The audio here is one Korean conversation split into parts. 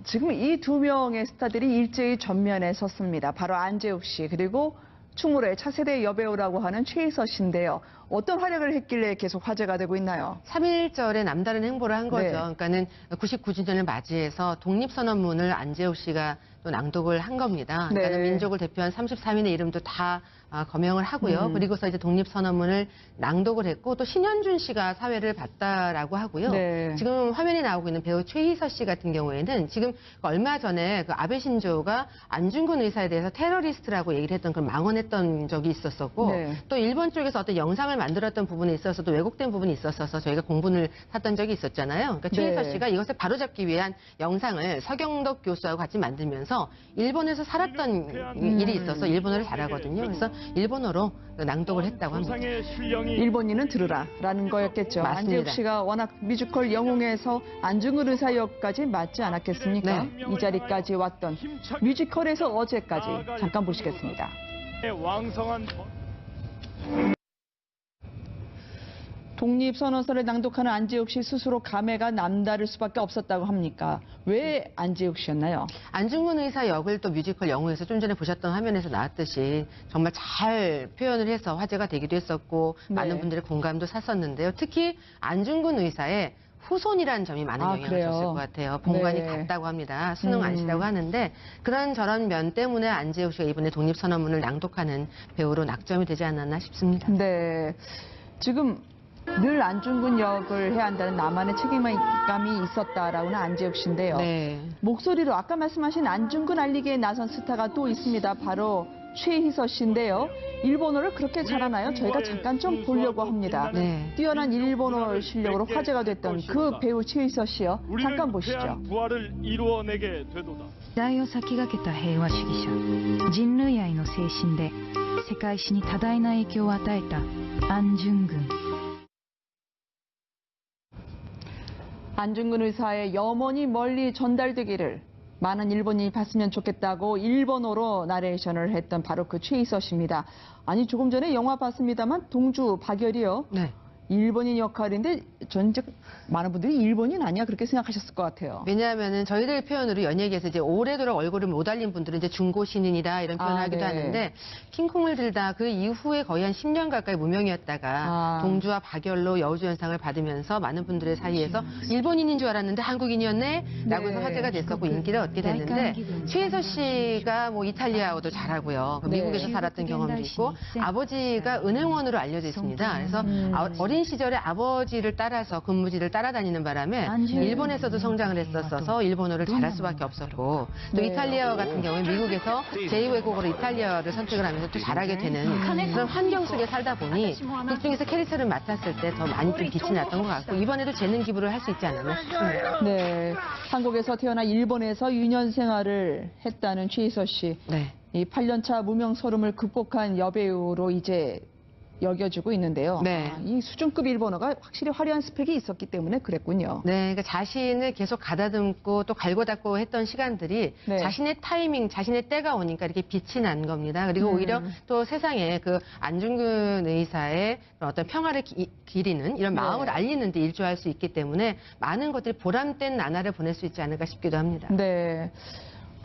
지금 이 두 명의 스타들이 일제히 전면에 섰습니다. 바로 안재욱 씨 그리고 충무로의 차세대 여배우라고 하는 최희서 씨인데요. 어떤 활약을 했길래 계속 화제가 되고 있나요? 3.1절에 남다른 행보를 한 거죠. 네. 그러니까는 99주년을 맞이해서 독립선언문을 안재욱 씨가 또 낭독을 한 겁니다. 그러니까는 네. 민족을 대표한 33인의 이름도 다 거명을 하고요. 그리고서 이제 독립선언문을 낭독을 했고 또 신현준 씨가 사회를 봤다라고 하고요. 네. 지금 화면에 나오고 있는 배우 최희서 씨 같은 경우에는 지금 얼마 전에 그 아베 신조가 안중근 의사에 대해서 테러리스트라고 얘기를 했던 그런 망언했던 적이 있었었고 네. 또 일본 쪽에서 어떤 영상을 만들었던 부분에 있어서도 왜곡된 부분이 있었어서 저희가 공분을 샀던 적이 있었잖아요. 그러니까 최희서 네. 씨가 이것을 바로잡기 위한 영상을 서경덕 교수하고 같이 만들면서 일본에서 살았던 일이 있어서 일본어를 잘하거든요. 그래서 일본어로 낭독을 했다고 합니다. 일본인은 들으라라는 거였겠죠. 맞습니다. 안재욱 씨가 워낙 뮤지컬 영웅에서 안중근 의사 역까지 맞지 않았겠습니까? 네. 이 자리까지 왔던 뮤지컬에서 어제까지 잠깐 보시겠습니다. 왕성한 독립선언서를 낭독하는 안재욱 씨 스스로 감회가 남다를 수밖에 없었다고 합니까? 왜 안재욱 씨였나요? 안중근 의사 역을 또 뮤지컬 영웅에서 좀 전에 보셨던 화면에서 나왔듯이 정말 잘 표현을 해서 화제가 되기도 했었고 네. 많은 분들의 공감도 샀었는데요. 특히 안중근 의사의 후손이라는 점이 많은 영향을 그래요? 줬을 것 같아요. 본관이 네. 같다고 합니다. 수능 안시라고 하는데 그런 저런 면 때문에 안재욱 씨가 이번에 독립선언문을 낭독하는 배우로 낙점이 되지 않았나 싶습니다. 네. 지금 늘 안중근 역을 해야 한다는 나만의 책임감이 있었다라고는 안재욱 씨인데요. 네. 목소리로 아까 말씀하신 안중근 알리기에 나선 스타가 또 있습니다. 바로 최희서 씨인데요. 일본어를 그렇게 잘하나요? 저희가 잠깐 좀 보려고 합니다. 네. 뛰어난 일본어 실력으로 화제가 됐던 그 배우 최희서 씨요. 잠깐 보시죠. 부활을 이루어내게 되도다. 時代を先駆けた平和主義者人類愛の精神で世界史に多大な影響を与えた安중근 안중근 의사의 염원이 멀리 전달되기를 많은 일본인이 봤으면 좋겠다고 일본어로 나레이션을 했던 바로 그 최희서 씨입니다. 아니 조금 전에 영화 봤습니다만 동주 박열이요. 네. 일본인 역할인데 전 이제 많은 분들이 일본인 아니야 그렇게 생각하셨을 것 같아요. 왜냐하면은 저희들 표현으로 연예계에서 이제 오래도록 얼굴을 못 알린 분들은 이제 중고 신인이다 이런 표현을 하기도 네. 하는데 킹콩을 들다 그 이후에 거의 한 10년 가까이 무명이었다가 동주와 박열로 여우주연상을 받으면서 많은 분들의 사이에서 일본인인 줄 알았는데 한국인이었네 라고 해서 네. 화제가 됐었고 인기를 얻게 됐는데 최희서 씨가 뭐 이탈리아어도 잘하고요. 네. 미국에서 살았던 경험도 있고 아버지가 은행원으로 알려져 있습니다. 그래서 어린 시절에 아버지를 따라서 근무지를 따라다니는 바람에 일본에서도 성장을 했었어서 일본어를 잘할 수밖에 없었고 또 네. 이탈리아어 같은 경우에 미국에서 제2외국어로 이탈리아어를 선택을 하면서 또 잘하게 되는 그런 환경 속에 살다 보니 극 중에서 캐릭터를 맡았을 때 더 많이 좀 빛이 났던 것 같고 이번에도 재능 기부를 할 수 있지 않았나 싶습니다. 네, 한국에서 태어나 일본에서 유년 생활을 했다는 최희서 씨. 네. 이 8년차 무명 서름을 극복한 여배우로 이제 여겨지고 있는데요. 네. 이 수준급 일본어가 확실히 화려한 스펙이 있었기 때문에 그랬군요. 네, 그러니까 자신을 계속 가다듬고 또 갈고 닦고 했던 시간들이 네. 자신의 타이밍, 자신의 때가 오니까 이렇게 빛이 난 겁니다. 그리고 오히려 또 세상에 그 안중근 의사의 어떤 평화를 기리는 이런 마음을 네. 알리는 데 일조할 수 있기 때문에 많은 것들이 보람된 나날을 보낼 수 있지 않을까 싶기도 합니다. 네.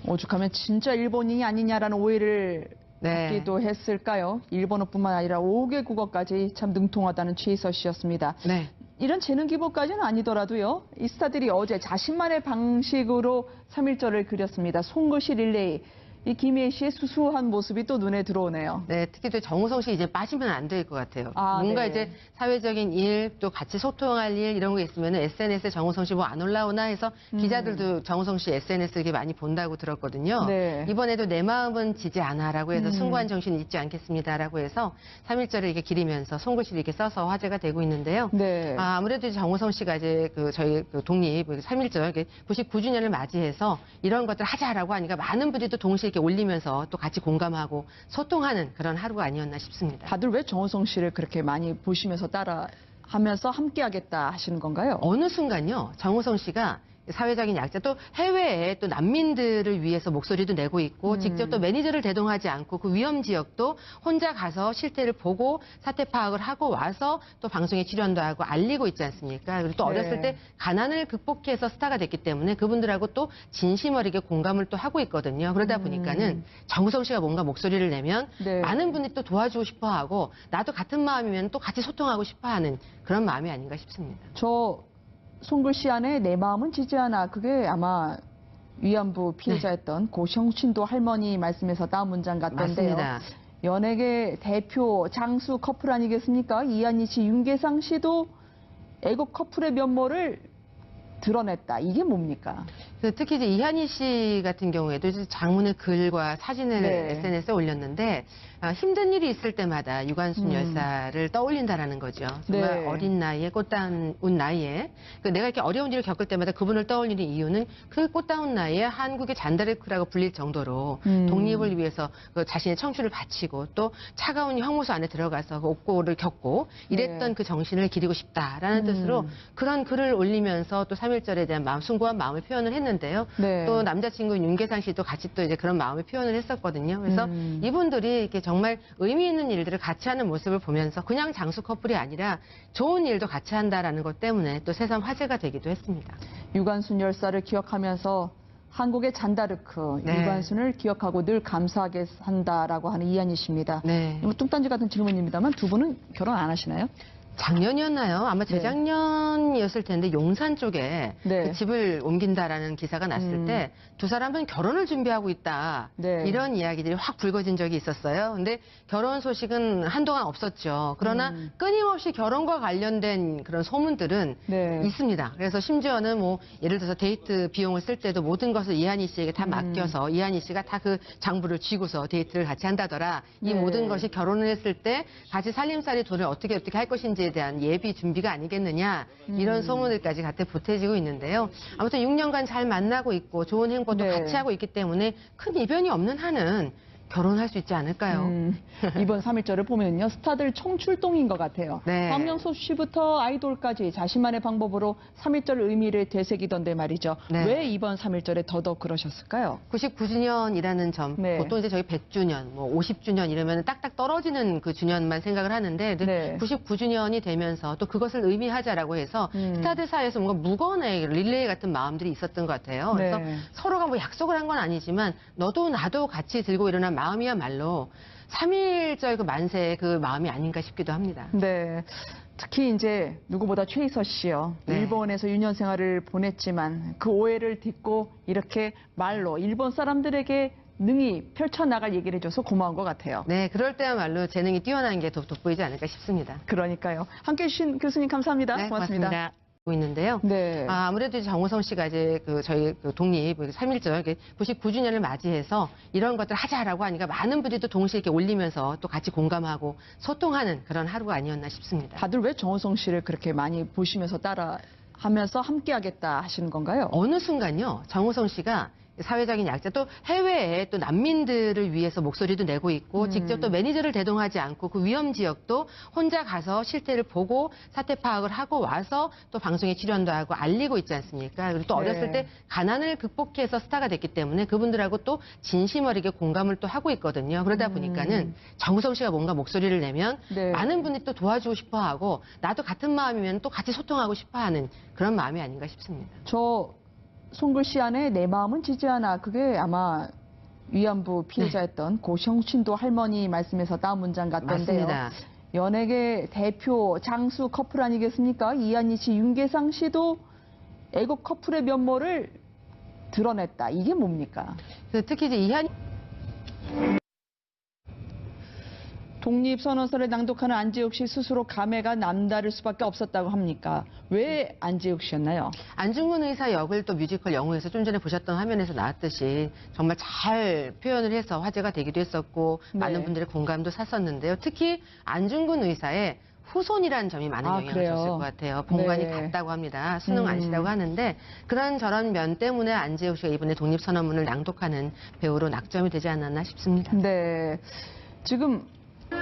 오죽하면 진짜 일본인이 아니냐라는 오해를 네. 받기도 했을까요? 일본어뿐만 아니라 5개 국어까지 참 능통하다는 최희서 씨였습니다. 네. 이런 재능 기부까지는 아니더라도요. 이 스타들이 어제 자신만의 방식으로 3.1절을 그렸습니다. 손글씨 릴레이. 이 김혜희 씨의 수수한 모습이 또 눈에 들어오네요. 네, 특히 또 정우성 씨 이제 빠지면 안 될 것 같아요. 뭔가 네. 이제 사회적인 일, 또 같이 소통할 일 이런 거 있으면 SNS에 정우성 씨 뭐 안 올라오나 해서 기자들도 정우성 씨 SNS 이렇게 많이 본다고 들었거든요. 네. 이번에도 내 마음은 지지 않아라고 해서 숭고한 정신 잊지 않겠습니다라고 해서 3.1절을 이렇게 기리면서 손글씨를 이렇게 써서 화제가 되고 있는데요. 네. 아무래도 이제 정우성 씨가 이제 저희 독립 3.1절 99주년을 맞이해서 이런 것들 하자라고 하니까 많은 분들이 또 동시에 이렇게 올리면서 또 같이 공감하고 소통하는 그런 하루가 아니었나 싶습니다. 다들 왜 정우성 씨를 그렇게 많이 보시면서 따라 하면서 함께 하겠다 하시는 건가요? 어느 순간요, 정우성 씨가 사회적인 약자 또 해외에 또 난민들을 위해서 목소리도 내고 있고 직접 또 매니저를 대동하지 않고 그 위험 지역도 혼자 가서 실태를 보고 사태 파악을 하고 와서 또 방송에 출연도 하고 알리고 있지 않습니까? 그리고 또 네. 어렸을 때 가난을 극복해서 스타가 됐기 때문에 그분들하고 또 진심 어리게 공감을 또 하고 있거든요. 그러다 보니까는 정우성 씨가 뭔가 목소리를 내면 네. 많은 분들이 또 도와주고 싶어 하고 나도 같은 마음이면 또 같이 소통하고 싶어 하는 그런 마음이 아닌가 싶습니다. 저 송글씨 안에 내 마음은 지지 않아. 그게 아마 위안부 피해자였던 고성신도 할머니 말씀에서 따온 문장 같던데요. 맞습니다. 연예계 대표 장수 커플 아니겠습니까? 이한희 씨, 윤계상 씨도 애국 커플의 면모를 드러냈다. 이게 뭡니까? 특히 이제 이한희 씨 같은 경우에도 이제 장문의 글과 사진을 네. SNS에 올렸는데 힘든 일이 있을 때마다 유관순 열사를 떠올린다라는 거죠. 정말 네. 어린 나이에 꽃다운 나이에 내가 이렇게 어려운 일을 겪을 때마다 그분을 떠올리는 이유는 그 꽃다운 나이에 한국의 잔다르크라고 불릴 정도로 독립을 위해서 그 자신의 청춘을 바치고 또 차가운 형무소 안에 들어가서 그 옥고를 겪고 이랬던 네. 그 정신을 기리고 싶다라는 뜻으로 그런 글을 올리면서 또 3.1절에 대한 마음, 숭고한 마음을 표현을 했는데요. 네. 또 남자친구 윤계상 씨도 같이 또 이제 그런 마음을 표현을 했었거든요. 그래서 이분들이 이렇게 정말 의미 있는 일들을 같이 하는 모습을 보면서 그냥 장수 커플이 아니라 좋은 일도 같이 한다라는 것 때문에 또 새삼 화제가 되기도 했습니다. 유관순 열사를 기억하면서 한국의 잔다르크, 네. 유관순을 기억하고 늘 감사하게 산다라고 하는 이한희 씨입니다. 네. 뭐 뚱딴지 같은 질문입니다만 두 분은 결혼 안 하시나요? 작년이었나요? 아마 재작년이었을 텐데 용산 쪽에 네. 그 집을 옮긴다라는 기사가 났을 때 두 사람은 결혼을 준비하고 있다. 네. 이런 이야기들이 확 불거진 적이 있었어요. 근데 결혼 소식은 한동안 없었죠. 그러나 끊임없이 결혼과 관련된 그런 소문들은 네. 있습니다. 그래서 심지어는 뭐 예를 들어서 데이트 비용을 쓸 때도 모든 것을 이한희 씨에게 다 맡겨서 이한희 씨가 다 그 장부를 쥐고서 데이트를 같이 한다더라. 이 네. 모든 것이 결혼을 했을 때 같이 살림살이 돈을 어떻게 할 것인지에 대한 예비 준비가 아니겠느냐. 이런 소문들까지 같이 보태지고 있는데요. 아무튼 6년간 잘 만나고 있고 좋은 행보도 네. 같이 하고 있기 때문에 큰 이변이 없는 한은 결혼할 수 있지 않을까요? 이번 3.1절을 보면요. 스타들 총출동인 것 같아요. 네. 박명수 씨부터 아이돌까지 자신만의 방법으로 3.1절 의미를 되새기던데 말이죠. 네. 왜 이번 3.1절에 더더욱 그러셨을까요? 99주년이라는 점, 네. 보통 이제 저희 100주년, 뭐 50주년 이러면 딱딱 떨어지는 그 주년만 생각을 하는데 네. 99주년이 되면서 또 그것을 의미하자라고 해서 스타들 사이에서 뭔가 무거운의 릴레이 같은 마음들이 있었던 것 같아요. 그래서 네. 서로가 뭐 약속을 한 건 아니지만 너도 나도 같이 들고 일어난 마음이야말로 3.1절 그 만세의 그 마음이 아닌가 싶기도 합니다. 네. 특히 이제 누구보다 최희서 씨요. 네. 일본에서 유년 생활을 보냈지만 그 오해를 딛고 이렇게 말로 일본 사람들에게 능히 펼쳐나갈 얘기를 해줘서 고마운 것 같아요. 네, 그럴 때야말로 재능이 뛰어난 게 더 돋보이지 않을까 싶습니다. 그러니까요. 함께해 주신 교수님 감사합니다. 네, 고맙습니다. 고맙습니다. 하고 있는데요. 네. 아무래도 이제 정우성 씨가 이제 저희 독립 3.1절 99주년을 맞이해서 이런 것들 하자라고 하니까 많은 분들이 또 동시에 이렇게 올리면서 또 같이 공감하고 소통하는 그런 하루가 아니었나 싶습니다. 다들 왜 정우성 씨를 그렇게 많이 보시면서 따라 하면서 함께하겠다 하시는 건가요? 어느 순간요, 정우성 씨가 사회적인 약자 또 해외에 또 난민들을 위해서 목소리도 내고 있고 직접 또 매니저를 대동하지 않고 그 위험 지역도 혼자 가서 실태를 보고 사태 파악을 하고 와서 또 방송에 출연도 하고 알리고 있지 않습니까? 그리고 또 네. 어렸을 때 가난을 극복해서 스타가 됐기 때문에 그분들하고 또 진심 어리게 공감을 또 하고 있거든요. 그러다 보니까는 정우성 씨가 뭔가 목소리를 내면 네. 많은 분들이 또 도와주고 싶어 하고 나도 같은 마음이면 또 같이 소통하고 싶어 하는 그런 마음이 아닌가 싶습니다. 저 송글씨 안에 내 마음은 지지 않아. 그게 아마 위안부 피해자였던 고성신도 할머니 말씀에서 따온 문장 같던데요. 맞습니다. 연예계 대표 장수 커플 아니겠습니까? 이한희 씨, 윤계상 씨도 애국 커플의 면모를 드러냈다. 이게 뭡니까? 특히 이제 이한희 독립선언서를 낭독하는 안재욱 씨 스스로 감회가 남다를 수밖에 없었다고 합니까? 왜 안재욱 씨였나요? 안중근 의사 역을 또 뮤지컬 영웅에서 좀 전에 보셨던 화면에서 나왔듯이 정말 잘 표현을 해서 화제가 되기도 했었고 네. 많은 분들의 공감도 샀었는데요. 특히 안중근 의사의 후손이라는 점이 많은 영향을 그래요? 줬을 것 같아요. 본관이 네. 같다고 합니다. 수능 안시라고 하는데 그런 저런 면 때문에 안재욱 씨가 이번에 독립선언문을 낭독하는 배우로 낙점이 되지 않았나 싶습니다. 네. 지금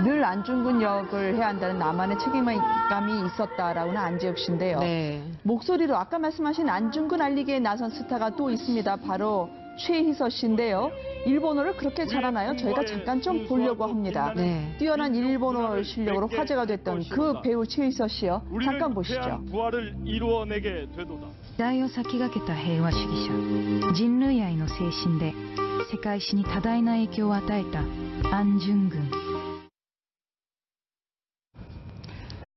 늘 안중근 역을 해야 한다는 나만의 책임감이 있었다라고는 안재욱 씨인데요. 네. 목소리로 아까 말씀하신 안중근 알리기에 나선 스타가 또 있습니다. 바로 최희서 씨인데요. 일본어를 그렇게 잘하나요? 저희가 잠깐 좀 보려고 합니다. 네. 뛰어난 일본어 실력으로 화제가 됐던 그 배우 최희서 씨요. 잠깐 보시죠. 부활을 이루어내게 되도다. 時代を先駆けた平和主義者人類愛の精神で世界史に多大な影響を与えた安順軍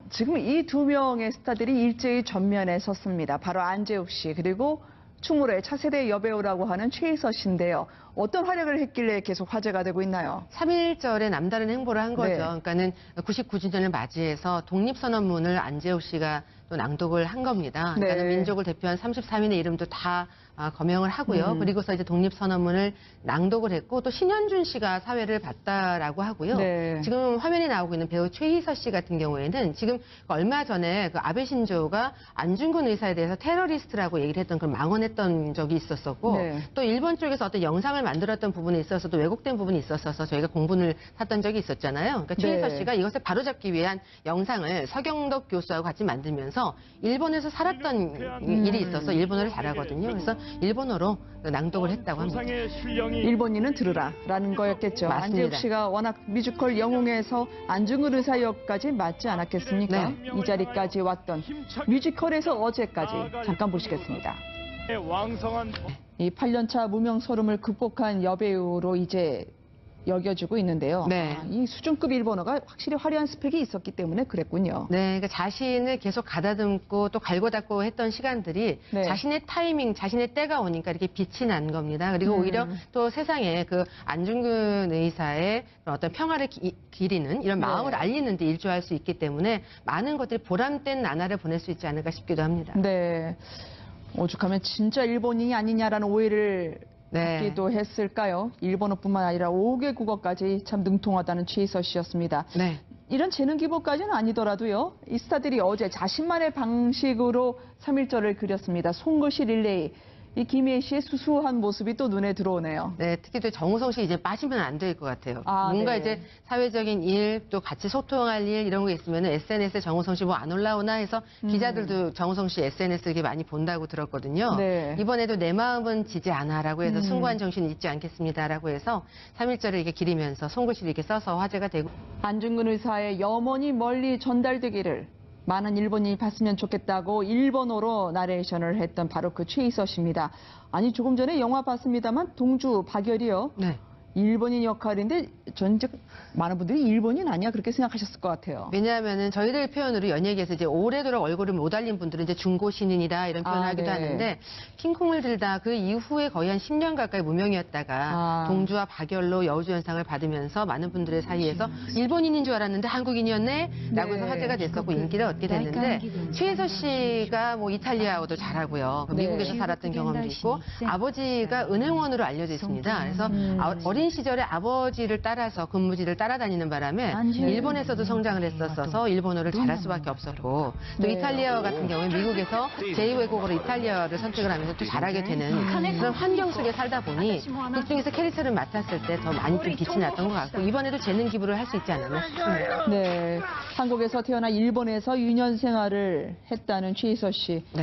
지금 이 두 명의 스타들이 일제히 전면에 섰습니다. 바로 안재욱 씨 그리고 충무로의 차세대 여배우라고 하는 최희서 씨인데요. 어떤 활약을 했길래 계속 화제가 되고 있나요? 3.1절에 남다른 행보를 한 거죠. 네. 그러니까는 99주년을 맞이해서 독립선언문을 안재욱 씨가 또 낭독을 한 겁니다. 그러니까는 네. 민족을 대표한 33인의 이름도 다 거명을 하고요. 그리고서 이제 독립선언문을 낭독을 했고 또 신현준 씨가 사회를 봤다라고 하고요. 네. 지금 화면에 나오고 있는 배우 최희서 씨 같은 경우에는 지금 얼마 전에 그 아베 신조가 안중근 의사에 대해서 테러리스트라고 얘기를 했던 걸 망언했던 적이 있었었고 네. 또 일본 쪽에서 어떤 영상을 만들었던 부분에 있어서도 왜곡된 부분이 있었어서 저희가 공분을 샀던 적이 있었잖아요. 그러니까 최희서 네. 씨가 이것을 바로잡기 위한 영상을 서경덕 교수하고 같이 만들면서 일본에서 살았던 일이 있어서 일본어를 잘하거든요. 그래서 일본어로 낭독을 했다고 합니다. 조상의 신령이 일본인은 들으라라는 거였겠죠. 맞습니다. 안재욱 씨가 워낙 뮤지컬 영웅에서 안중근 의사 역까지 맞지 않았겠습니까? 네. 이 자리까지 왔던 뮤지컬에서 어제까지 잠깐 보시겠습니다. 왕성한 이 8년차 무명 소름을 극복한 여배우로 이제 여겨지고 있는데요. 네. 이 수준급 일본어가 확실히 화려한 스펙이 있었기 때문에 그랬군요. 네, 그러니까 자신을 계속 가다듬고 또 갈고 닦고 했던 시간들이 네. 자신의 타이밍, 자신의 때가 오니까 이렇게 빛이 난 겁니다. 그리고 오히려 또 세상에 그 안중근 의사의 그런 어떤 평화를 기리는 이런 네. 마음을 알리는 데 일조할 수 있기 때문에 많은 것들이 보람된 나날을 보낼 수 있지 않을까 싶기도 합니다. 네. 오죽하면 진짜 일본인이 아니냐라는 오해를 네. 받기도 했을까요? 일본어뿐만 아니라 5개 국어까지 참 능통하다는 최희서 씨였습니다. 네. 이런 재능 기부까지는 아니더라도요. 이 스타들이 어제 자신만의 방식으로 3.1절을 그렸습니다. 손글씨 릴레이. 이 김희애 씨의 수수한 모습이 또 눈에 들어오네요. 네, 특히 또 정우성 씨 이제 빠지면 안 될 것 같아요. 아, 뭔가 네. 이제 사회적인 일, 또 같이 소통할 일 이런 게 있으면 SNS에 정우성 씨 뭐 안 올라오나 해서 기자들도 정우성 씨 SNS 이렇게 많이 본다고 들었거든요. 네. 이번에도 내 마음은 지지 않아라고 해서 숭고한 정신 잊지 않겠습니다라고 해서 3.1절을 이렇게 기리면서 손글씨를 이렇게 써서 화제가 되고. 안중근 의사의 염원이 멀리 전달되기를 많은 일본인이 봤으면 좋겠다고 일본어로 나레이션을 했던 바로 그 최희서 씨입니다. 아니 조금 전에 영화 봤습니다만 동주 박열이요. 네. 일본인 역할인데 전 이제 많은 분들이 일본인 아니야 그렇게 생각하셨을 것 같아요. 왜냐하면은 저희들 표현으로 연예계에서 이제 오래도록 얼굴을 못 알린 분들은 이제 중고 신인이다 이런 표현을 아, 하기도 네. 하는데 킹콩을 들다 그 이후에 거의 한 10년 가까이 무명이었다가 아. 동주와 박열로 여우주연상을 받으면서 많은 분들의 사이에서 일본인인 줄 알았는데 한국인이었네 라고 해서 네. 화제가 됐었고 인기를 얻게 됐는데 최혜서 씨가 뭐 이탈리아어도 잘하고요. 네. 미국에서 살았던 경험도 있고 아버지가 은행원으로 알려져 있습니다. 그래서 어린 시절에 아버지를 따라서 근무지를 따라다니는 바람에 일본에서도 성장을 했었어서 일본어를 잘할 수밖에 없었고 또 네. 이탈리아어 같은 경우에 미국에서 제2외국어로 이탈리아어를 선택을 하면서 또 잘하게 되는 그런 환경 속에 살다 보니 극중에서 캐릭터를 맡았을 때 더 많이 좀 빛이 났던 것 같고 이번에도 재능 기부를 할 수 있지 않았나 싶습니다. 네, 한국에서 태어나 일본에서 유년 생활을 했다는 최희서 씨. 네.